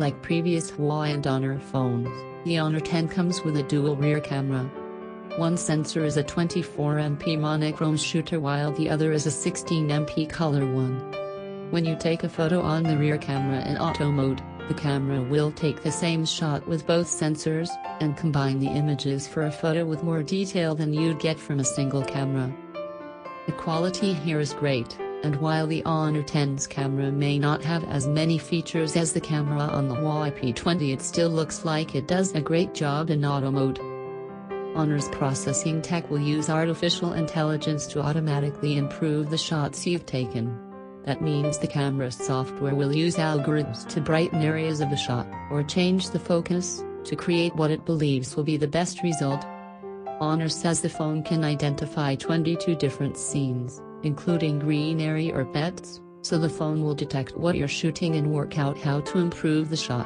Like previous Huawei and Honor phones, the Honor 10 comes with a dual rear camera. One sensor is a 24MP monochrome shooter while the other is a 16MP color one. When you take a photo on the rear camera in auto mode, the camera will take the same shot with both sensors, and combine the images for a photo with more detail than you'd get from a single camera. The quality here is great, and while the Honor 10's camera may not have as many features as the camera on the Huawei P20, it still looks like it does a great job in auto mode. Honor's processing tech will use artificial intelligence to automatically improve the shots you've taken. That means the camera software will use algorithms to brighten areas of the shot, or change the focus, to create what it believes will be the best result. Honor says the phone can identify 22 different scenes, including green area or pets, so the phone will detect what you're shooting and work out how to improve the shot.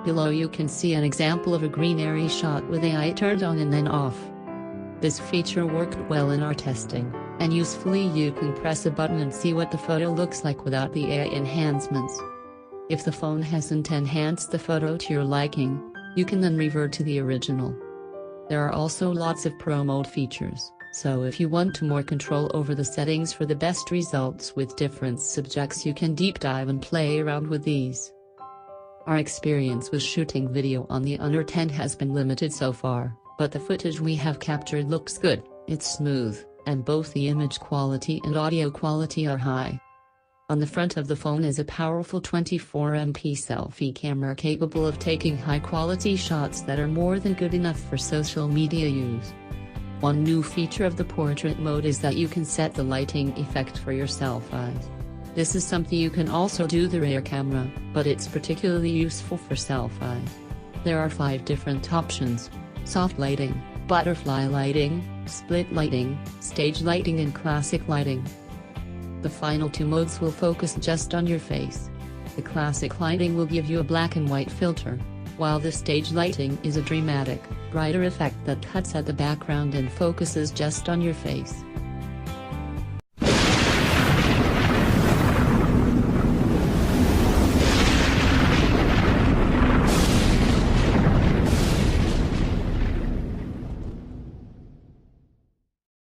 Below you can see an example of a green area shot with AI turned on and then off. This feature worked well in our testing, and usefully you can press a button and see what the photo looks like without the AI enhancements. If the phone hasn't enhanced the photo to your liking, you can then revert to the original. There are also lots of Pro Mode features, so if you want more control over the settings for the best results with different subjects, you can deep dive and play around with these. Our experience with shooting video on the Honor 10 has been limited so far, but the footage we have captured looks good, it's smooth, and both the image quality and audio quality are high. On the front of the phone is a powerful 24MP selfie camera capable of taking high-quality shots that are more than good enough for social media use. One new feature of the portrait mode is that you can set the lighting effect for your selfies. This is something you can also do the rear camera, but it's particularly useful for selfies. There are 5 different options: soft lighting, butterfly lighting, split lighting, stage lighting and classic lighting. The final 2 modes will focus just on your face. The classic lighting will give you a black and white filter, while the stage lighting is a dramatic, brighter effect that cuts at the background and focuses just on your face.